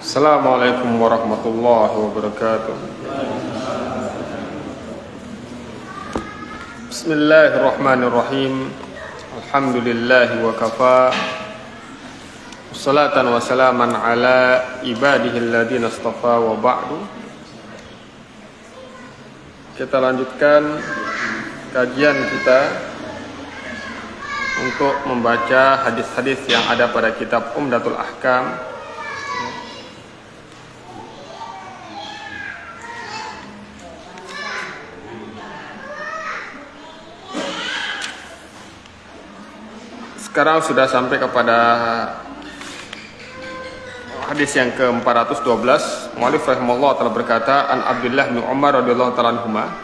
Assalamualaikum warahmatullahi wabarakatuh. Bismillahirrahmanirrahim. Alhamdulillahi wa kafa. Wassalatan wassalaman ala ibadihil ladina astafa wa ba'du. Kita lanjutkan kajian kita untuk membaca hadis-hadis yang ada pada kitab Umdatul Ahkam. Sekarang sudah sampai kepada hadis yang ke-412. Mu'allif rahimahullah telah berkata, An Abdullah bin Umar radhiyallahu ta'ala anhuma,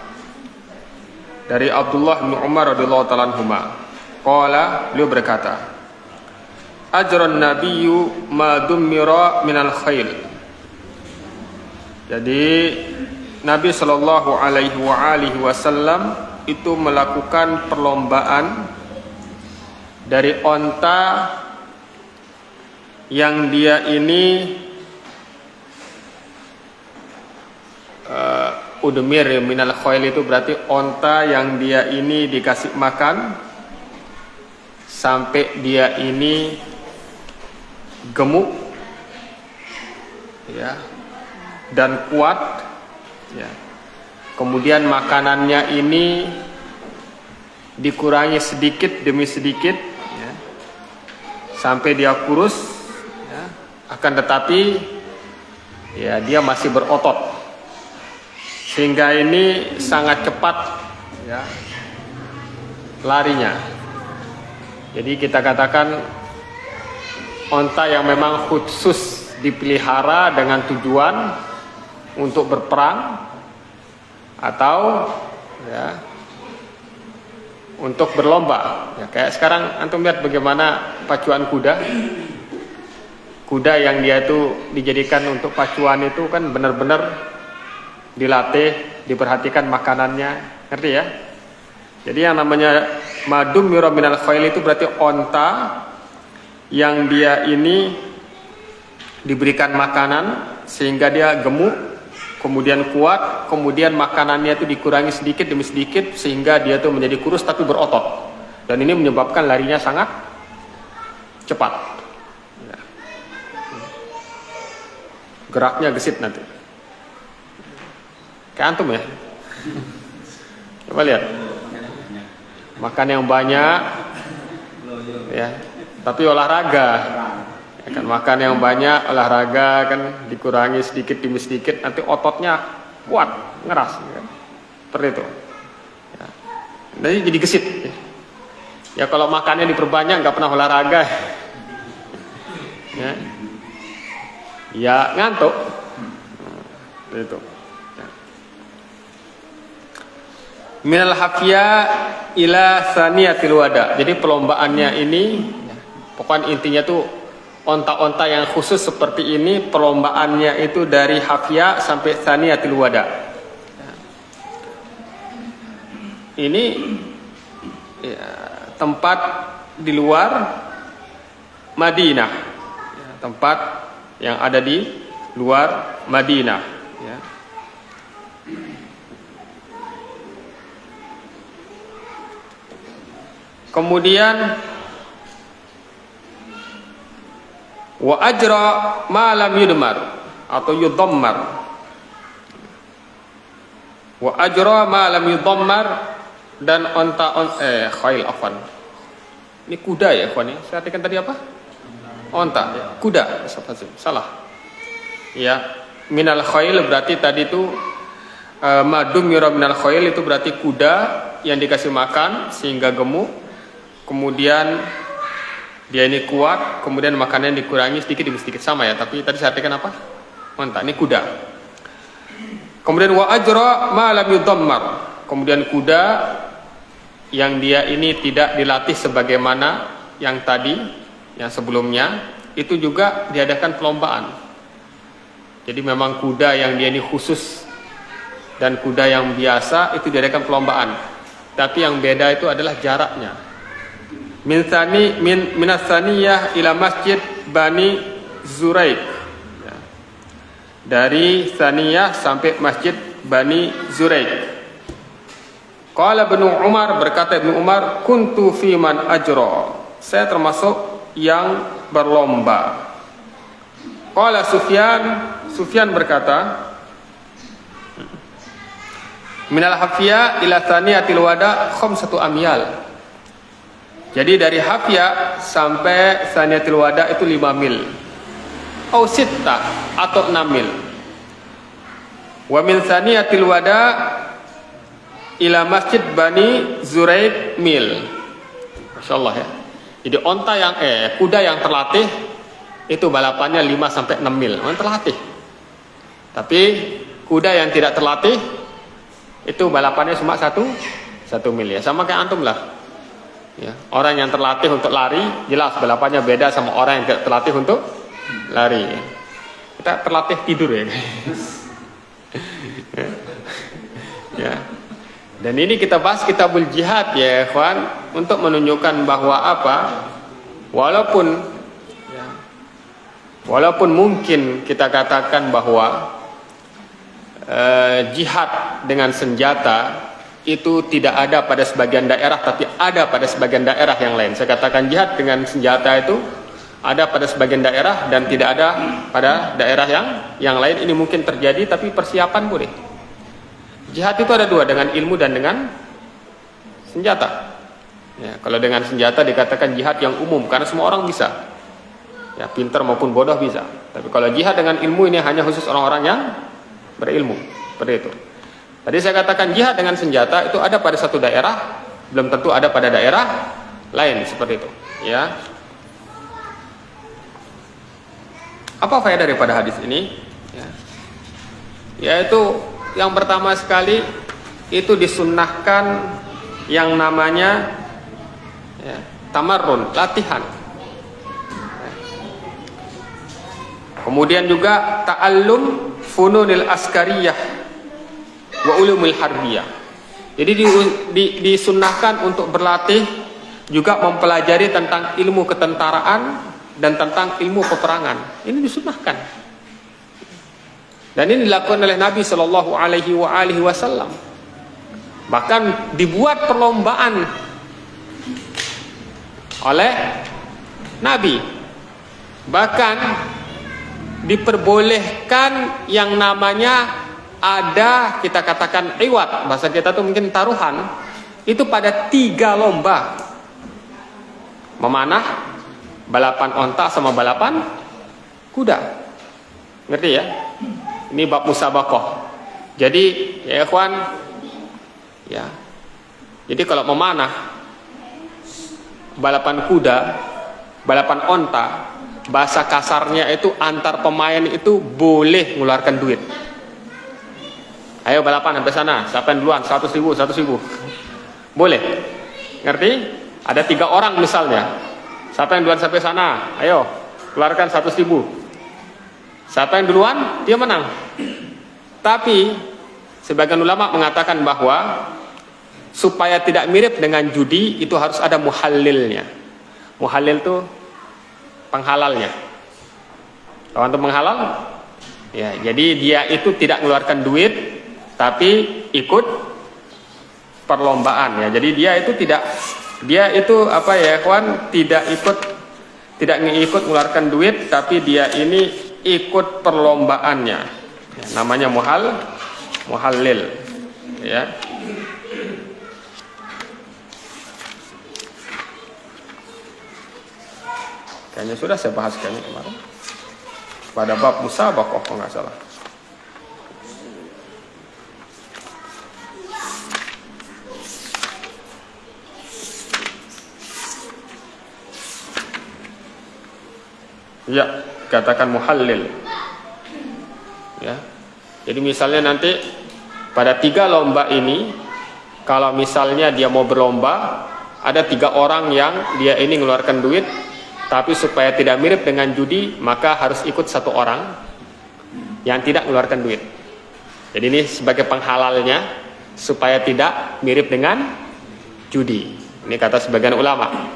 dari Abdullah bin Umar radhiyallahu ta'ala anhuma, qala, beliau berkata, ajran nabiyyu ma dummira minal khail. Jadi Nabi sallallahu alaihi wasallam itu melakukan perlombaan dari onta yang dia ini udmir minal khail, itu berarti onta yang dia ini dikasih makan sampai dia ini gemuk ya, dan kuat ya. Kemudian makanannya ini dikurangi sedikit demi sedikit ya, sampai dia kurus ya. Akan tetapi ya dia masih berotot, sehingga ini sangat cepat ya larinya. Jadi kita katakan onta yang memang khusus dipelihara dengan tujuan untuk berperang atau ya untuk berlomba ya. Kayak sekarang antum lihat bagaimana pacuan kuda. Kuda yang dia itu dijadikan untuk pacuan itu kan benar-benar dilatih, diperhatikan makanannya, ngerti ya? Jadi yang namanya madum mira minal khail itu berarti onta yang dia ini diberikan makanan sehingga dia gemuk, kemudian kuat, kemudian makanannya itu dikurangi sedikit demi sedikit sehingga dia tuh menjadi kurus tapi berotot. Dan ini menyebabkan larinya sangat cepat ya. Geraknya gesit nanti kayak antum ya. Coba lihat, makan yang banyak ya, tapi olahraga ya kan, makan yang banyak, olahraga kan, dikurangi sedikit demi sedikit, nanti ototnya kuat, ngeras ya. Seperti itu ya. Nanti jadi gesit ya. Kalau makannya diperbanyak, nggak pernah olahraga ya, ya ngantuk itu ya. Minal hafya ila saniyatil wada. Jadi perlombaannya ini ya, pokoknya intinya tuh onta-onta yang khusus seperti ini, perlombaannya itu dari hafya sampai saniyatil wada. Ini ya, tempat di luar Madinah ya, tempat yang ada di luar Madinah ya. Kemudian wa ajra ma lam yudmar atau yudammar. Wa ajra ma lam yudammar, dan khail afan. Ini kuda ya ikhwan ya. Saya artikan tadi apa? Onta, kuda. Salah. Ya, minal khail berarti tadi itu madum yura minal khail itu berarti kuda yang dikasih makan sehingga gemuk, kemudian dia ini kuat, kemudian makanannya dikurangi sedikit demi sedikit, sama ya. Tapi tadi saya artikan apa? Onta, ini kuda. Kemudian wa ajra ma lam yudammar. Kemudian kuda yang dia ini tidak dilatih sebagaimana yang tadi, yang sebelumnya, itu juga diadakan perlombaan. Jadi memang kuda yang dia ini khusus dan kuda yang biasa itu diadakan perlombaan. Tapi yang beda itu adalah jaraknya. Minas saniyah ila masjid Bani Zuraik. dari Tsaniyah sampai Masjid Bani Zuraik. Qala Ibnu Umar, berkata Ibnu Umar, kuntu fi man ajra, saya termasuk yang berlomba. Qala Sufyan berkata, minal Hafiyah ila Tsaniyatil Wada khamsatu amyal. Jadi dari Hafiyah sampai Tsaniyatil Wada itu 5 mil. Au sitta atau 6 mil. Wa min Tsaniyatil Wada ila Masjid Bani Zuraid mil. Masyaallah ya. Jadi kuda yang terlatih itu balapannya 5 sampai 6 mil. Orang terlatih. Tapi kuda yang tidak terlatih itu balapannya cuma 1 mil ya. Sama kayak antum lah. Ya, orang yang terlatih untuk lari jelas balapannya beda sama orang yang tidak terlatih untuk lari. Kita terlatih tidur ya. Ya. Dan ini kita bahas kitabul jihad ya ikhwan, untuk menunjukkan bahwa walaupun mungkin kita katakan bahwa jihad dengan senjata itu tidak ada pada sebagian daerah, tapi ada pada sebagian daerah yang lain. Saya katakan jihad dengan senjata itu ada pada sebagian daerah dan tidak ada pada daerah yang lain. Ini mungkin terjadi, tapi persiapan boleh. Jihad itu ada 2, dengan ilmu dan dengan senjata. Ya, kalau dengan senjata dikatakan jihad yang umum karena semua orang bisa. Ya, pintar maupun bodoh bisa. Tapi kalau jihad dengan ilmu ini hanya khusus orang-orang yang berilmu. Seperti itu. Tadi saya katakan jihad dengan senjata itu ada pada satu daerah, belum tentu ada pada daerah lain, seperti itu. Ya. Apa faedah daripada hadis ini? Ya. Yaitu yang pertama sekali itu disunnahkan yang namanya tamarrun, latihan. Kemudian juga ta'allum fununil askariyah wa ulumul harbiyah. Jadi disunnahkan untuk berlatih, juga mempelajari tentang ilmu ketentaraan dan tentang ilmu peperangan. Ini disunnahkan. Dan ini dilakukan oleh Nabi Shallallahu Alaihi Wasallam. Bahkan dibuat perlombaan oleh Nabi. Bahkan diperbolehkan yang namanya ada, kita katakan iwat, bahasa kita tuh mungkin taruhan, itu pada 3 lomba. Memanah, balapan onta sama balapan kuda. Ngerti ya? Ini bab musabaqah. Jadi ya ikhwan, ya. Jadi kalau memanah, balapan kuda, balapan onta, bahasa kasarnya itu antar pemain itu boleh mengeluarkan duit. Ayo balapan sampai sana, siapa yang duluan? 100.000. Boleh. Ngerti? Ada 3 orang misalnya. Siapa yang duluan sampai sana? Ayo, keluarkan 100.000. Siapa yang duluan, dia menang. Tapi sebagian ulama mengatakan bahwa supaya tidak mirip dengan judi itu harus ada muhallilnya. Muhallil itu penghalalnya. Tahu antum penghalal? Ya, jadi dia itu tidak mengeluarkan duit, tapi ikut perlombaan ya. Jadi dia itu tidak ngikut mengeluarkan duit, tapi dia ini ikut perlombaannya. Ya, namanya muhallil. Ya. Kayaknya sudah saya bahas kayaknya kemarin. Pada bab musabaqah kalau nggak salah. Ya, katakan muhallil. Ya. Jadi misalnya nanti pada 3 lomba ini, kalau misalnya dia mau berlomba, ada 3 orang yang dia ini mengeluarkan duit, tapi supaya tidak mirip dengan judi, maka harus ikut 1 orang yang tidak mengeluarkan duit. Jadi ini sebagai penghalalnya supaya tidak mirip dengan judi. Ini kata sebagian ulama.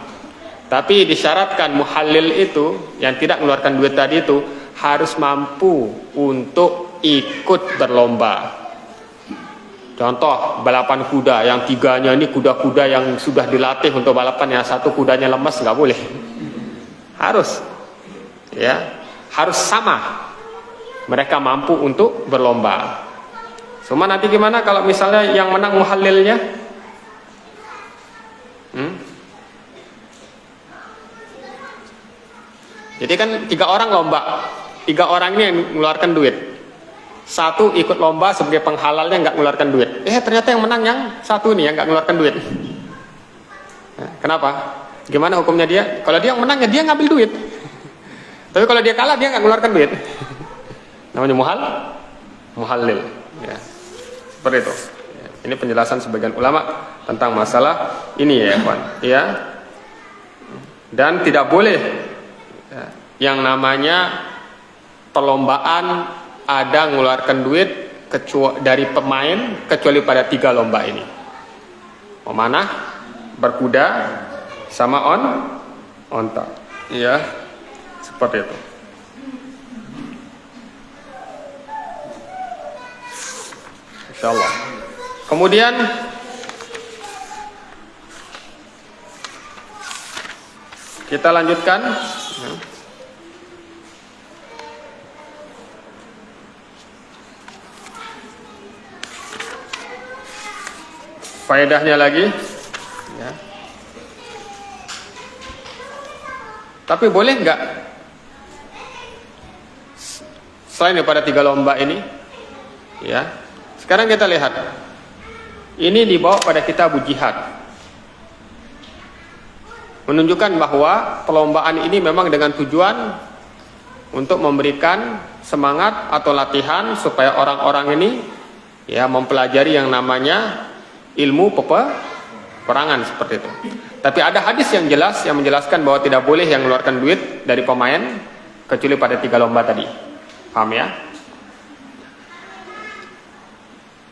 Tapi disyaratkan muhallil itu yang tidak mengeluarkan duit tadi itu harus mampu untuk ikut berlomba. Contoh balapan kuda, yang tiganya ini kuda-kuda yang sudah dilatih untuk balapan, yang satu kudanya lemas, nggak boleh. Harus, ya, harus sama. Mereka mampu untuk berlomba. Cuma nanti gimana kalau misalnya yang menang muhallilnya? Jadi kan 3 orang lomba, 3 orang ini yang mengeluarkan duit. Satu ikut lomba sebagai penghalalnya nggak mengeluarkan duit. Ternyata yang menang yang satu nih yang nggak mengeluarkan duit. Nah, kenapa? Gimana hukumnya dia? Kalau dia yang menang ya dia ngambil duit. Tapi kalau dia kalah dia nggak mengeluarkan duit. Namanya muhallil. Ya. Seperti itu. Ya. Ini penjelasan sebagian ulama tentang masalah ini ya, kawan. Ya. Dan tidak boleh ya, yang namanya perlombaan ada mengeluarkan duit dari pemain kecuali pada 3 lomba ini. Memanah, berkuda, sama onta. Ya, seperti itu. Insyaallah. Kemudian kita lanjutkan. Ya. Faedahnya lagi, ya. Tapi boleh nggak selain daripada 3 lomba ini, ya? Sekarang kita lihat, ini dibawa pada kitab jihad, menunjukkan bahwa perlombaan ini memang dengan tujuan untuk memberikan semangat atau latihan supaya orang-orang ini ya mempelajari yang namanya ilmu peperangan seperti itu. Tapi ada hadis yang jelas yang menjelaskan bahwa tidak boleh yang mengeluarkan duit dari pemain kecuali pada 3 lomba tadi. Paham ya?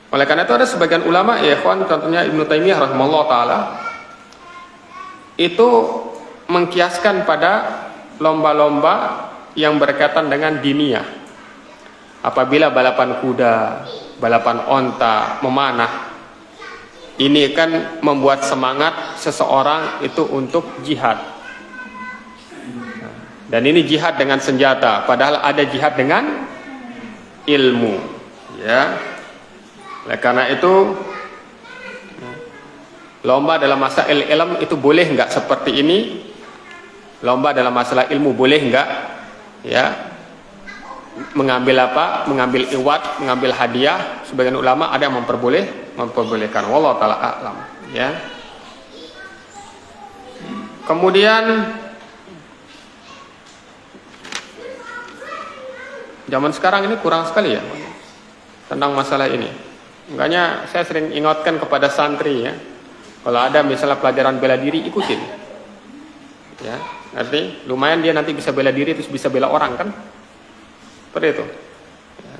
Oleh karena itu ada sebagian ulama ya ikhwan, contohnya Ibnu Taimiyah rahimahullah taala itu mengkiaskan pada lomba-lomba yang berkaitan dengan diniyah. Apabila balapan kuda, balapan onta, memanah, ini kan membuat semangat seseorang itu untuk jihad. Dan ini jihad dengan senjata, padahal ada jihad dengan ilmu. Ya. Oleh karena itu, lomba dalam masalah ilm itu boleh nggak seperti ini? Lomba dalam masalah ilmu boleh nggak? Ya. Mengambil apa? Mengambil iwat, mengambil hadiah. Sebagian ulama ada yang memperbolehkan. Wallahu taala a'lam. Ya. Kemudian zaman sekarang ini kurang sekali ya tentang masalah ini. Makanya saya sering ingatkan kepada santri ya, kalau ada misalnya pelajaran bela diri ikutin. Ya, arti lumayan dia nanti bisa bela diri terus bisa bela orang kan? Seperti itu. Ya.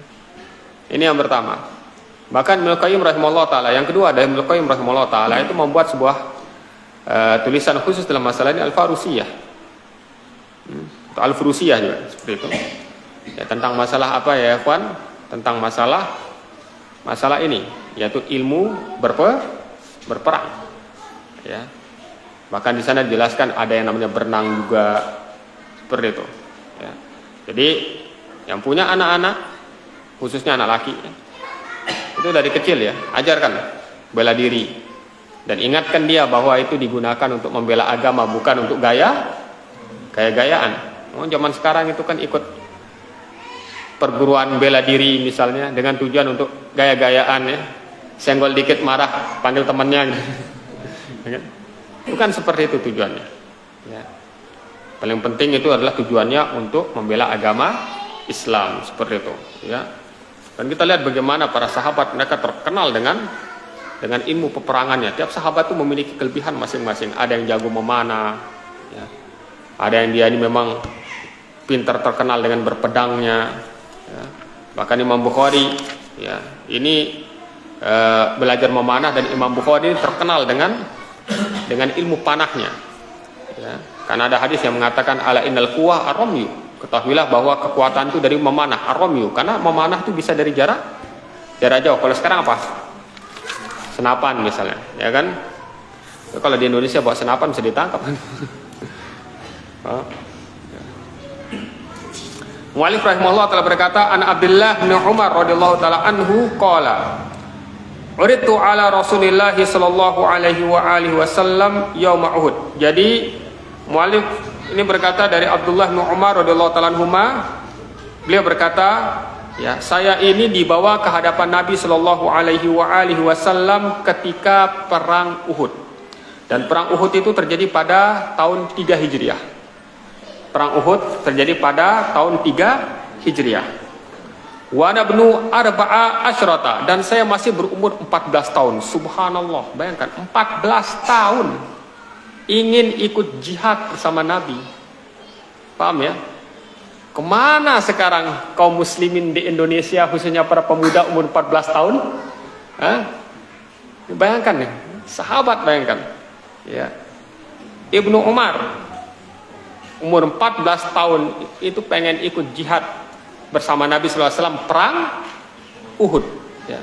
Ini yang pertama. Bahkan Ibnu Qayyim rahimahullah taala, yang kedua ada Ibnu Qayyim rahimahullah taala itu membuat sebuah tulisan khusus dalam masalah ini Al-Farusiyah. Al-Furusiyah juga seperti itu. Ya, tentang masalah apa ya, ikhwan? Tentang masalah ini, yaitu ilmu berperang. Ya. Bahkan di sana dijelaskan ada yang namanya berenang juga seperti itu. Ya. Jadi yang punya anak-anak, khususnya anak laki, itu dari kecil ya, ajarkan bela diri dan ingatkan dia bahwa itu digunakan untuk membela agama, bukan untuk gaya-gayaan. Zaman sekarang itu kan ikut perguruan bela diri misalnya dengan tujuan untuk gaya-gayaan ya, senggol dikit marah panggil temannya gitu. Bukan seperti itu tujuannya ya. Paling penting itu adalah tujuannya untuk membela agama Islam seperti itu ya. Dan kita lihat bagaimana para sahabat mereka terkenal dengan ilmu peperangannya. Tiap sahabat itu memiliki kelebihan masing-masing. Ada yang jago memanah ya. Ada yang dia ini memang pintar terkenal dengan berpedangnya ya. Bahkan Imam Bukhari ya, ini belajar memanah, dan Imam Bukhari terkenal dengan ilmu panahnya ya. Karena ada hadis yang mengatakan ala innal quwah ar-ramyu, Ketahuilah bahwa kekuatan itu dari memanah, ar-ramyu, karena memanah itu bisa dari jarak jauh. Kalau sekarang apa? Senapan misalnya, ya kan? Kalau di Indonesia bawa senapan bisa ditangkap. Mu'allif rahimahullah telah berkata, an Abdullah bin Umar radhiyallahu taala anhu qala uritu ala Rasulillah sallallahu alaihi wa alihi wasallam yaum Uhud. Jadi mu'allif ini berkata dari Abdullah bin Umar radhiyallahu taala anhuma, beliau berkata, ya, saya ini dibawa ke hadapan Nabi sallallahu alaihi wa alihi wasallam ketika perang Uhud. Dan perang Uhud itu terjadi pada tahun 3 Hijriah. Perang Uhud terjadi pada tahun 3 Hijriah. Wa nabnu arba'a asyrata, dan saya masih berumur 14 tahun. Subhanallah, bayangkan 14 tahun ingin ikut jihad bersama Nabi. Paham ya? Kemana sekarang kaum muslimin di Indonesia, khususnya para pemuda umur 14 tahun? Bayangkan ya, sahabat bayangkan. Ya. Ibnu Umar umur 14 tahun itu pengen ikut jihad bersama Nabi SAW perang Uhud. Ya.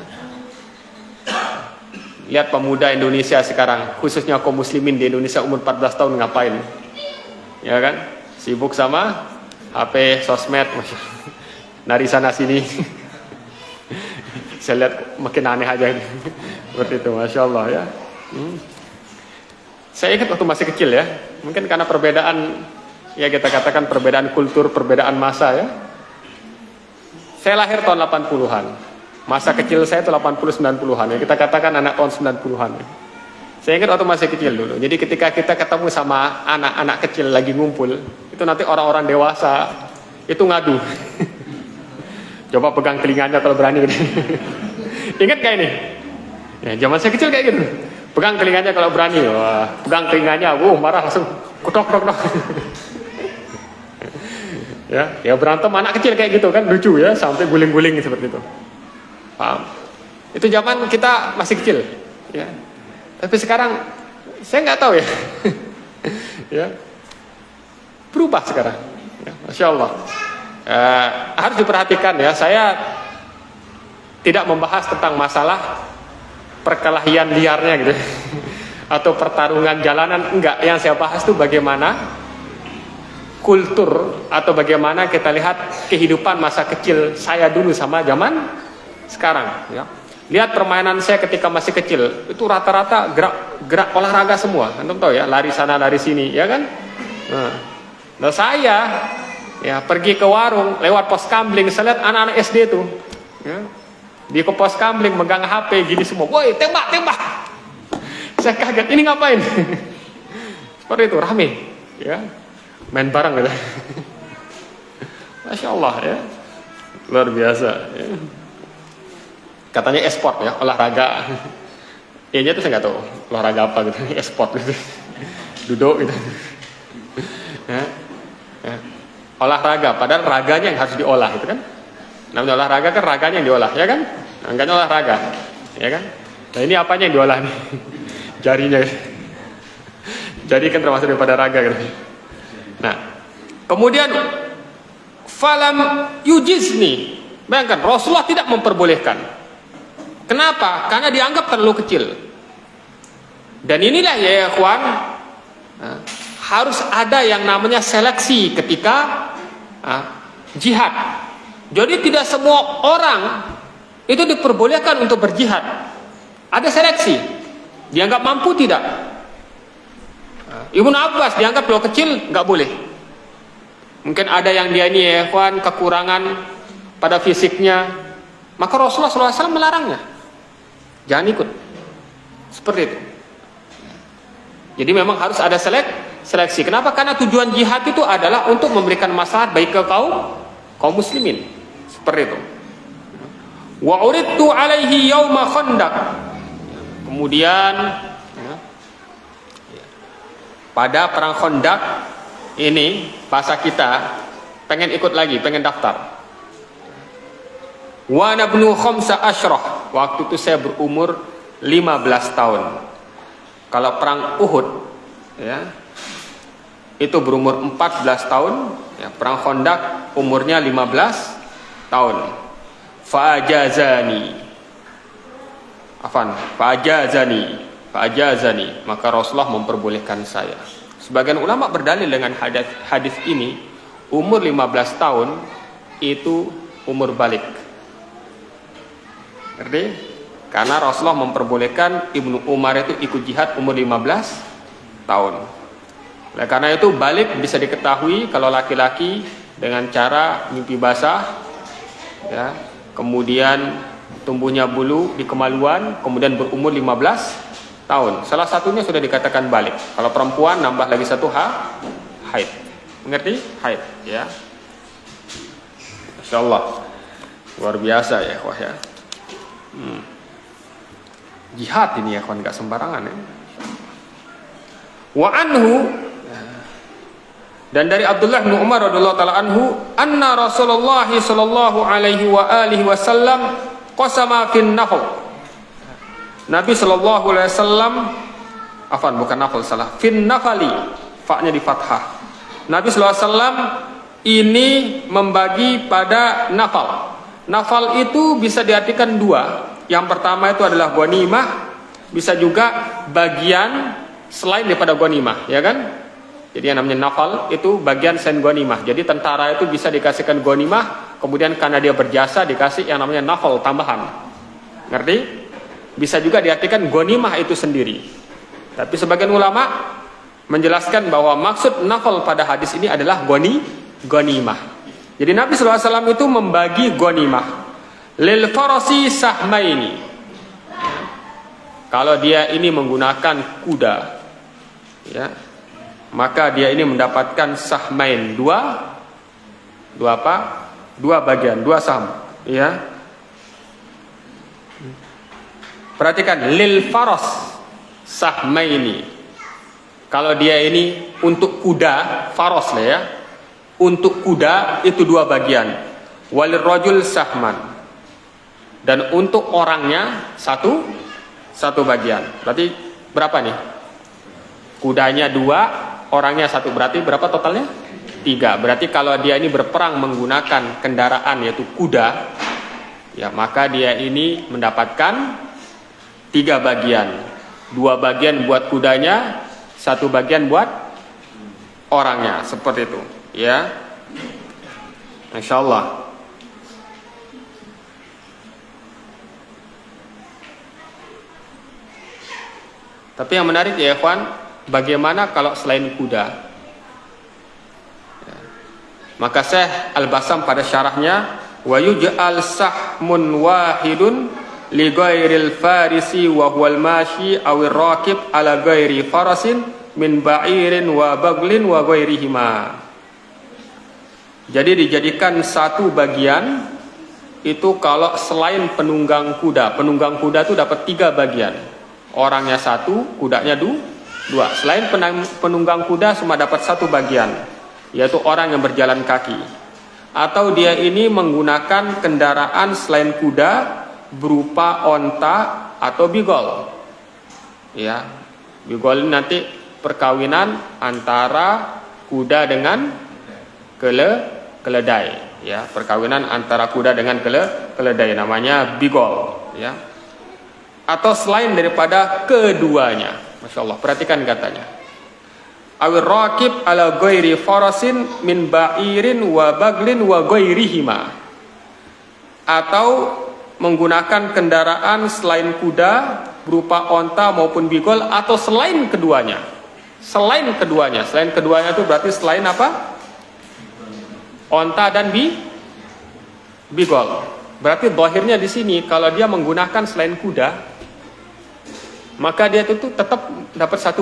Lihat pemuda Indonesia sekarang, khususnya kaum muslimin di Indonesia umur 14 tahun ngapain? Ya kan? Sibuk sama HP, sosmed, nari sana sini. Saya lihat makin aneh aja. Seperti itu, Masya Allah ya. Saya ingat waktu masih kecil ya, mungkin karena perbedaan, ya kita katakan perbedaan kultur, perbedaan masa ya. Saya lahir tahun 80-an. Masa kecil saya itu 80-90-an ya. Kita katakan anak tahun 90-an ya. Saya ingat waktu masih kecil dulu. Jadi ketika kita ketemu sama anak-anak kecil lagi ngumpul, itu nanti orang-orang dewasa itu ngadu. Coba pegang telinganya kalau berani. Ingat gak ini? Ya, zaman saya kecil kayak gitu. Pegang telinganya kalau berani. Wah, pegang telinganya, marah langsung kutok. Ya berantem anak kecil kayak gitu kan, lucu ya, sampai guling-guling seperti itu. Paham? Itu zaman kita masih kecil, ya. Tapi sekarang saya nggak tahu ya, ya berubah sekarang. Ya, Masya Allah. Harus diperhatikan ya. Saya tidak membahas tentang masalah perkelahian liarnya gitu, atau pertarungan jalanan, enggak. Yang saya bahas itu bagaimana kultur atau bagaimana kita lihat kehidupan masa kecil saya dulu sama zaman sekarang ya. Lihat permainan saya ketika masih kecil, itu rata-rata gerak olahraga semua. Antum tahu ya, lari sana lari sini ya kan. Nah saya ya pergi ke warung lewat pos kamling, saya lihat anak-anak SD tuh ya, di ke pos kamling megang HP gini semua, woi tembak. Saya kaget, ini ngapain? Seperti itu, rame ya, main bareng gitu. Masya Allah ya, luar biasa ya. Katanya e-sport ya, olahraga. Iya tuh saya nggak tahu olahraga apa gitu, e-sport gitu, duduk gitu. Ya. Olahraga, padahal raganya yang harus diolah itu kan. Namanya olahraga kan raganya yang diolah ya kan, angkanya olahraga ya kan. Nah ini apanya yang diolah nih? Jarinya. Jari kan termasuk daripada raga gitu. Nah, kemudian falam yujizni, bayangkan Rasulullah tidak memperbolehkan. Kenapa? Karena dianggap terlalu kecil. Dan inilah ya ikhwan, harus ada yang namanya seleksi ketika jihad. Jadi tidak semua orang itu diperbolehkan untuk berjihad. Ada seleksi. Dianggap mampu tidak. Ibnu Abbas dianggap kalau kecil nggak boleh. Mungkin ada yang dia ini ya ikhwan kekurangan pada fisiknya, maka Rasulullah SAW melarangnya. Jangan ikut. Seperti itu. Jadi memang harus ada seleksi. Kenapa? Karena tujuan jihad itu adalah untuk memberikan maslahat baik ke kaum muslimin. Seperti itu. Wa uridtu alaihi yauma khandaq. Kemudian pada perang Khandaq ini bahasa kita pengen ikut lagi, pengen daftar. Wa nabnu khamsa asyrah. Waktu itu saya berumur 15 tahun. Kalau perang Uhud ya, itu berumur 14 tahun ya, perang Khandaq umurnya 15 tahun. Fa'ajazani. Fa'ajazani. Maka Rasulullah memperbolehkan saya. Sebagian ulama berdalil dengan hadis ini, umur 15 tahun itu umur balik. Ngerti? Karena Rasulullah memperbolehkan Ibnu Umar itu ikut jihad umur 15 tahun. Oleh karena itu balik bisa diketahui kalau laki-laki dengan cara mimpi basah, ya, kemudian tumbuhnya bulu di kemaluan, kemudian berumur 15 tahun. Salah satunya sudah dikatakan balik. Kalau perempuan nambah lagi satu haid. Mengerti? Haid, ya. Masya Allah, luar biasa ya, wah ya. Jihad ini ya kawan, nggak sembarangan ya. Wa anhu, dan dari Abdullah bin Umar radhiyallahu taala anhu, anna Rasulullah sallallahu alaihi wa alihi wasallam qasama fin nafl. Nabi sallallahu alaihi wasallam, bukan nafl, salah. Fin nafali, fa-nya di fathah. Nabi sallallahu alaihi wasallam ini membagi pada nafal. Nafal itu bisa diartikan dua. Yang pertama itu adalah ghanimah, bisa juga bagian selain daripada ghanimah, ya kan? Jadi yang namanya nafal itu bagian selain ghanimah. Jadi tentara itu bisa dikasihkan ghanimah, kemudian karena dia berjasa dikasih yang namanya nafal tambahan. Ngerti? Bisa juga diartikan ghanimah itu sendiri. Tapi sebagian ulama menjelaskan bahwa maksud nafal pada hadis ini adalah ghanimah. Jadi Nabi SAW itu membagi ghanimah. Lil farasi sahmaini. Kalau dia ini menggunakan kuda, ya, maka dia ini mendapatkan sahmain, dua bagian, dua sahm, ya. Perhatikan, lil faras sahmaini. Kalau dia ini untuk kuda, faras lah ya. Untuk kuda itu dua bagian. Walil rajul sahman. Dan untuk orangnya satu bagian. Berarti berapa nih? Kudanya dua, orangnya satu. Berarti berapa totalnya? 3. Berarti kalau dia ini berperang menggunakan kendaraan yaitu kuda, ya maka dia ini mendapatkan 3 bagian. 2 bagian buat kudanya, 1 bagian buat orangnya. Seperti itu, ya. Masya Allah. Tapi yang menarik ya ikhwan, bagaimana kalau selain kuda? Ya. Maka Syekh Al-Basam pada syarahnya, wa yuj'al sahmun wahidun li ghairil farisi wa huwal mashi awir raqib ala ghairi farasin min ba'irin wa baglin wa ghairihima. Jadi dijadikan satu bagian itu kalau selain penunggang kuda. Penunggang kuda itu dapat 3 bagian. Orangnya 1, kudanya 2. Selain penunggang kuda cuma dapat 1 bagian, yaitu orang yang berjalan kaki. Atau dia ini menggunakan kendaraan selain kuda berupa onta atau bigol. Ya, bigol ini nanti perkawinan antara kuda dengan keledai. Ya, perkawinan antara kuda dengan keledai namanya bigol. Ya. Atau selain daripada keduanya. Masya Allah, perhatikan katanya. Awir raqib ala ghairi farasin min ba'irin wa baglin wa ghairihima. Atau menggunakan kendaraan selain kuda berupa onta maupun bigol atau selain keduanya. Selain keduanya itu berarti selain apa? Onta dan bigol. Berarti zahirnya di sini kalau dia menggunakan selain kuda, maka dia itu tetap dapat 1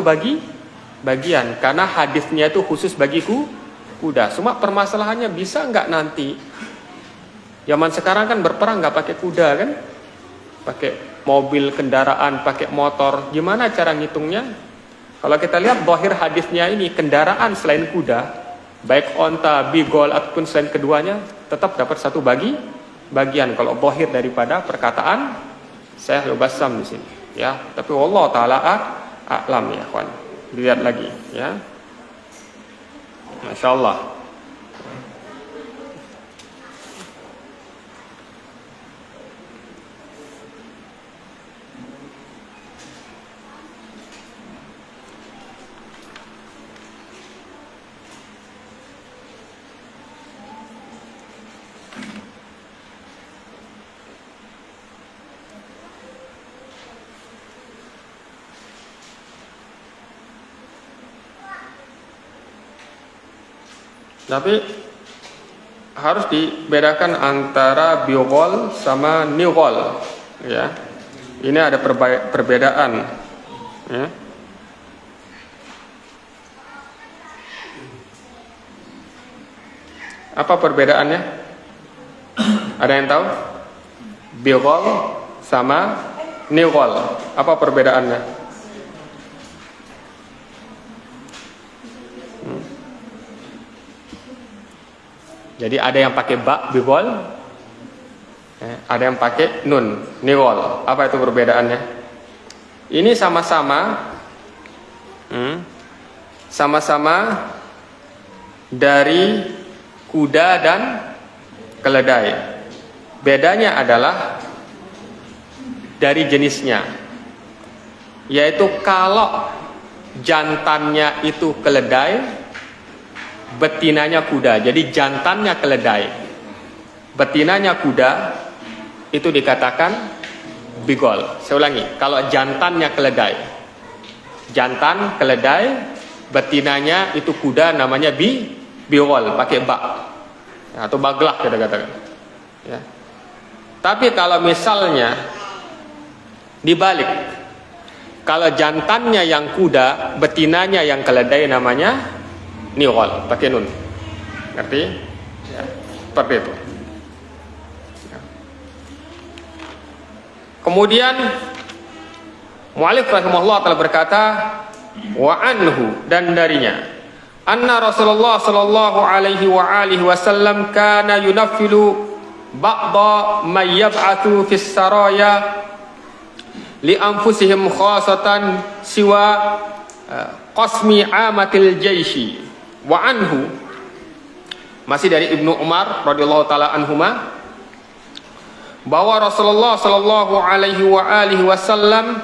bagian karena hadisnya itu khusus bagi kuda. Cuma permasalahannya bisa nggak nanti zaman sekarang kan berperang nggak pakai kuda kan, pakai mobil, kendaraan, pakai motor. Gimana cara ngitungnya? Kalau kita lihat zahir hadisnya ini, kendaraan selain kuda, baik onta, bigol ataupun selain keduanya, tetap dapat 1 bagian. Kalau zahir daripada perkataan Syekh Al-Basam di sini. Ya, tapi wallahu taala a'lam ya kawan. Lihat lagi ya. Masya Allah. Tapi harus dibedakan antara bighol sama nighol, ya. Ini ada perbedaan, ya. Apa perbedaannya? Ada yang tahu? Bighol sama nighol. Apa perbedaannya? Jadi ada yang pakai ba bighol, ada yang pakai nun nighol. Apa itu perbedaannya? Ini sama-sama dari kuda dan keledai. Bedanya adalah dari jenisnya, yaitu kalau jantannya itu keledai, betinanya kuda. Jadi jantannya keledai, betinanya kuda, itu dikatakan bighol. Saya ulangi, kalau jantannya keledai, jantan keledai, betinanya itu kuda, namanya bighol, pakai ba, atau baglah kita katakan, ya. Tapi kalau misalnya dibalik, kalau jantannya yang kuda, betinanya yang keledai, namanya nighol, pakai nun. Ngerti? Ya, seperti itu. Ya. Kemudian mu'allif rahimahullah telah berkata, wa anhu, dan darinya, anna Rasulullah sallallahu alaihi wa alihi wasallam kana yunaffilu ba'da ma yab'athu fis saraya li anfusihim khasatan siwa qasmi amatil jaishi. Wa anhu, masih dari Ibnu Umar radhiyallahu taala anhuma, bahwa Rasulullah sallallahu alaihi wa alihi wasallam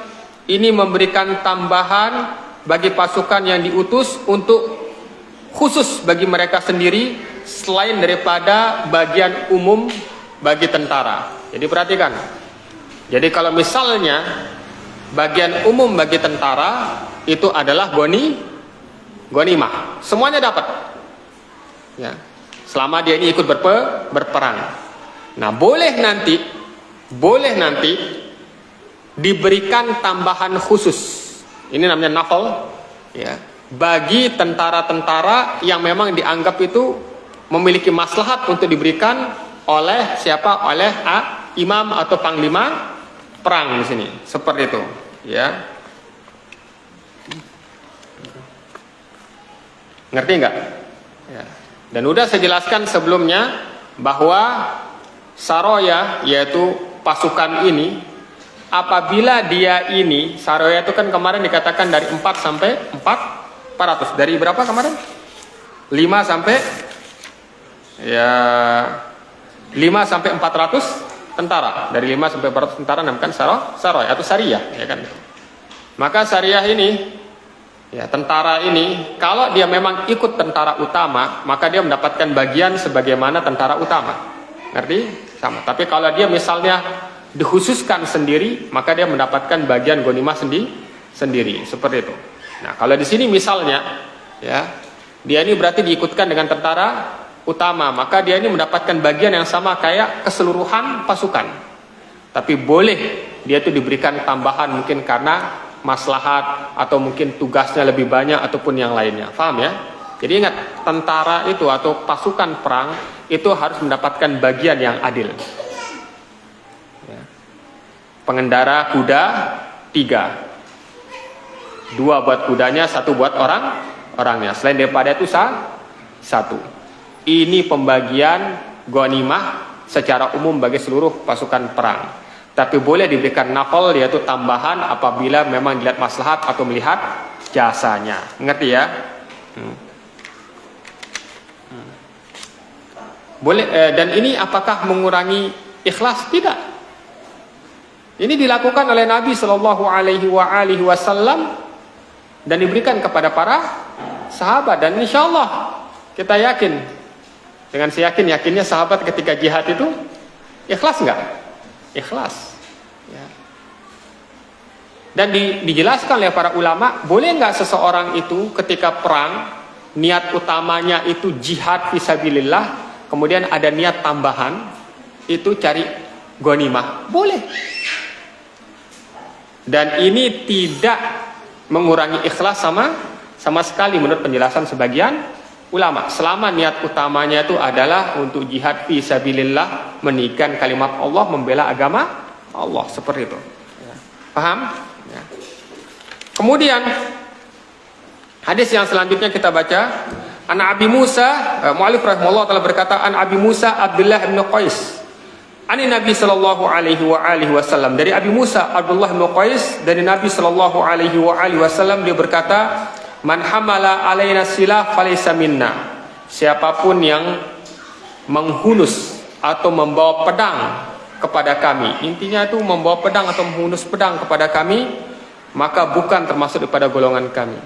ini memberikan tambahan bagi pasukan yang diutus untuk khusus bagi mereka sendiri selain daripada bagian umum bagi tentara. Jadi perhatikan. Jadi kalau misalnya bagian umum bagi tentara itu adalah ghanimah, semuanya dapat, ya, selama dia ini ikut berperang. Nah, boleh nanti diberikan tambahan khusus. Ini namanya nafal, ya, bagi tentara-tentara yang memang dianggap itu memiliki maslahat untuk diberikan oleh siapa? Oleh imam atau panglima perang di sini. Seperti itu, ya. Ngerti nggak? Ya. Dan udah saya jelaskan sebelumnya bahwa saroya, yaitu pasukan ini, apabila dia ini, saroya itu kan kemarin dikatakan dari 4 sampai 400. Dari berapa kemarin? 5 sampai 400 tentara. Dari 5 sampai 400 tentara namanya saroya atau sariyah, ya kan? Maka sariyah ini, ya, tentara ini, kalau dia memang ikut tentara utama, maka dia mendapatkan bagian sebagaimana tentara utama. Ngerti? Sama. Tapi kalau dia misalnya dikhususkan sendiri, maka dia mendapatkan bagian ghanimah sendiri. Seperti itu. Nah, kalau di sini misalnya, ya, dia ini berarti diikutkan dengan tentara utama, maka dia ini mendapatkan bagian yang sama kayak keseluruhan pasukan. Tapi boleh dia itu diberikan tambahan mungkin karena maslahat atau mungkin tugasnya lebih banyak ataupun yang lainnya. Paham ya? Jadi ingat, tentara itu atau pasukan perang itu harus mendapatkan bagian yang adil. Ya. Pengendara kuda 3, 2 buat kudanya, 1 buat orangnya. Selain daripada itu 1. Ini pembagian ghanimah secara umum bagi seluruh pasukan perang. Tapi boleh diberikan nafal, yaitu tambahan apabila memang dilihat maslahat atau melihat jasanya. Ngerti ya? Boleh. Dan ini apakah mengurangi ikhlas? Tidak. Ini dilakukan oleh Nabi Shallallahu Alaihi Wasallam dan diberikan kepada para sahabat. Dan insya Allah kita yakin, dengan yakinnya sahabat ketika jihad itu ikhlas nggak? Ikhlas. Ya. Dan dijelaskan oleh para ulama, boleh nggak seseorang itu ketika perang niat utamanya itu jihad fisabilillah, kemudian ada niat tambahan itu cari ghanimah, boleh. Dan ini tidak mengurangi ikhlas sama sekali menurut penjelasan sebagian ulama. Selama niat utamanya itu adalah untuk jihad fisabilillah, meninggikan kalimat Allah, membela agama Allah, seperti itu. Paham? Ya. Kemudian hadis yang selanjutnya kita baca, an Abi Musa, mu'allif rahimahullah telah berkata, an Abi Musa Abdullah bin Qais, ani Nabi sallallahu alaihi wasallam, dari Abi Musa Abdullah bin Qais dari Nabi sallallahu alaihi wasallam, dia berkata, man hamala alaina silah falaysa minna, siapapun yang menghunus atau membawa pedang kepada kami, intinya itu membawa pedang atau menghunus pedang kepada kami, maka bukan termasuk daripada golongan kami.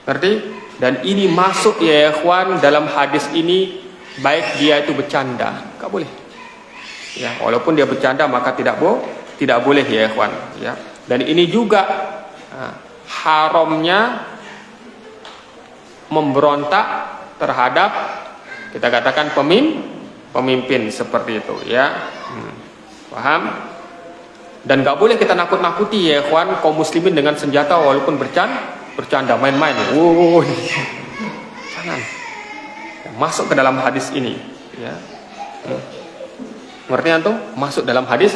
Ngerti? Dan ini masuk ya ikhwan dalam hadis ini, baik dia itu bercanda, enggak boleh. Ya, walaupun dia bercanda maka tidak boleh ya ikhwan, ya. Dan ini juga haramnya memberontak terhadap, kita katakan, pemimpin seperti itu, ya. Paham? Dan gak boleh kita nakut-nakuti ya ikhwan kaum muslimin dengan senjata walaupun bercanda main-main. Jangan. Masuk ke dalam hadis ini, ya. Ngerti antum? Masuk dalam hadis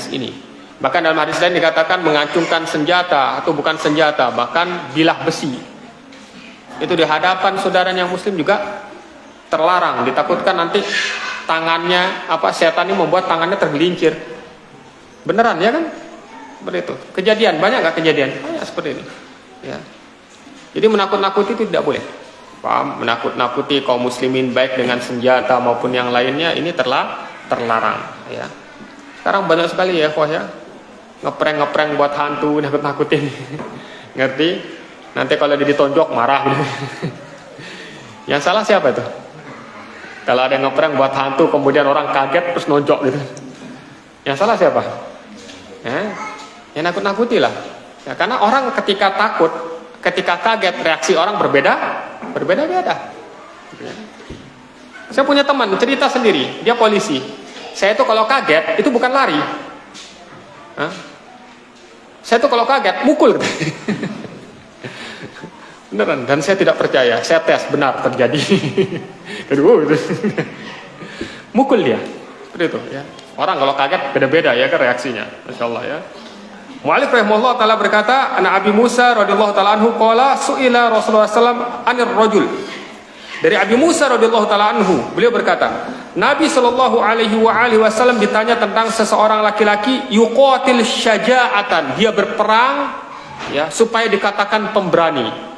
ini. Bahkan dalam hadis lain dikatakan mengacungkan senjata atau bukan senjata, bahkan bilah besi, itu di hadapan saudaranya yang muslim juga terlarang. Ditakutkan nanti tangannya, setan ini membuat tangannya tergelincir. Beneran ya kan? Seperti itu. Kejadian, banyak gak kejadian? Banyak seperti ini, ya. Jadi menakut-nakuti itu tidak boleh. Paham? Menakut-nakuti kaum muslimin baik dengan senjata maupun yang lainnya, ini terlarang, ya. Sekarang banyak sekali ya ya, ngeprank buat hantu, nakut-nakutin. Ngerti? Nanti kalau dia ditonjok marah gitu. Yang salah siapa itu? Kalau ada yang ngeprank buat hantu kemudian orang kaget terus nonjok gitu, yang salah siapa? Ya nakut-nakuti lah, ya, karena orang ketika takut, ketika kaget, reaksi orang berbeda-beda. Ya. Saya punya teman cerita sendiri, dia polisi. Saya itu kalau kaget itu bukan lari, saya itu kalau kaget mukul gitu. Beneran, dan saya tidak percaya, saya tes benar terjadi. Aduh, gitu. Mukul dia, seperti itu, ya. Orang kalau kaget beda-beda ya kan reaksinya, masya Allah, ya. Mu'allif rahimahullah ta'ala berkata, an Abi Musa radhiyallahu ta'ala anhu qala su'ila Rasulullah sallam anir rajul. Dari Abi Musa radhiyallahu ta'ala anhu, beliau berkata, Nabi sallallahu alaihi wasallam ditanya tentang seseorang laki-laki yuqatil syaja'atan, dia berperang, ya, supaya dikatakan pemberani.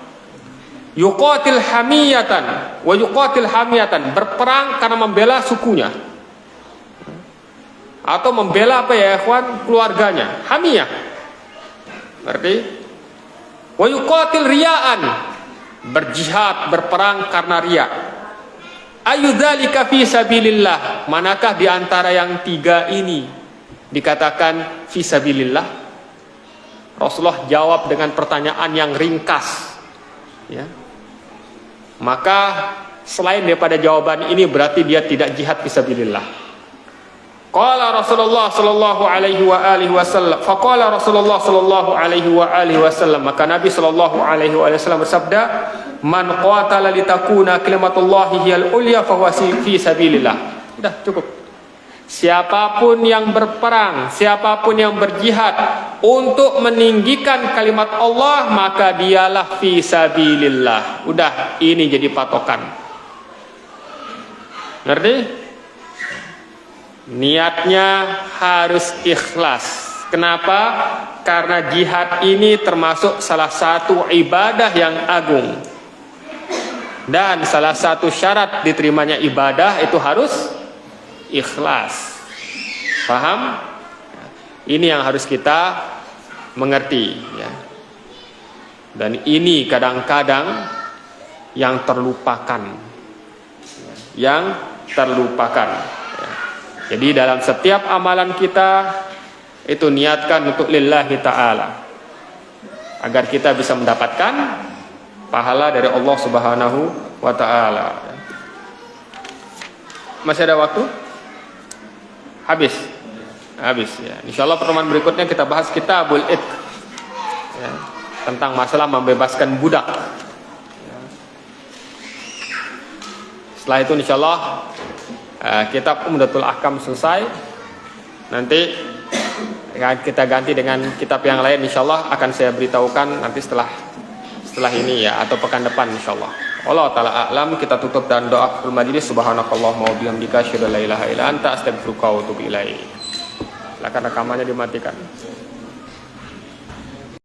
Yuqatil hamiyatan wa yuqatil hamiyatan, berperang karena membela sukunya atau membela keluarganya, hamiyah. Berarti wa yuqatil riyaan, berjihad, berperang karena riya. Ayyudzalika fi sabilillah, manakah di antara yang tiga ini dikatakan fi sabilillah? Rasulullah jawab dengan pertanyaan yang ringkas, ya. Maka selain daripada jawaban ini berarti dia tidak jihad fisabilillah. Qala Rasulullah sallallahu alaihi wasallam, faqala Rasulullah sallallahu alaihi wasallam, maka Nabi sallallahu alaihi wasallam bersabda, man qatala litakuna kalimatullahi hiyal ulya fa huwa fi sabilillah. Sudah cukup. Siapapun yang berperang, siapapun yang berjihad untuk meninggikan kalimat Allah, maka dialah fi sabilillah. Udah, ini jadi patokan. Ngerti? Niatnya harus ikhlas. Kenapa? Karena jihad ini termasuk salah satu ibadah yang agung. Dan salah satu syarat diterimanya ibadah itu harus ikhlas. Paham? Ini yang harus kita mengerti, ya. Dan ini kadang-kadang yang terlupakan, ya. Jadi dalam setiap amalan kita itu niatkan untuk lillahi ta'ala, agar kita bisa mendapatkan pahala dari Allah Subhanahu wa taala. Masih ada waktu? Habis. Habis ya. Insyaallah pertemuan berikutnya kita bahas Kitabul Itq. Ya, tentang masalah membebaskan budak. Ya. Setelah itu insyaallah kitab Umdatul Ahkam selesai. Nanti kita ganti dengan kitab yang lain, insyaallah akan saya beritahukan nanti setelah ini ya, atau pekan depan insyaallah. Allah taala a'lam. Kita tutup dan doa majlis. Subhanakallahumma wa bihamdika asyhadu an la ilaha illa anta astaghfiruka wa atubu ilaik. Silakan rekamannya dimatikan.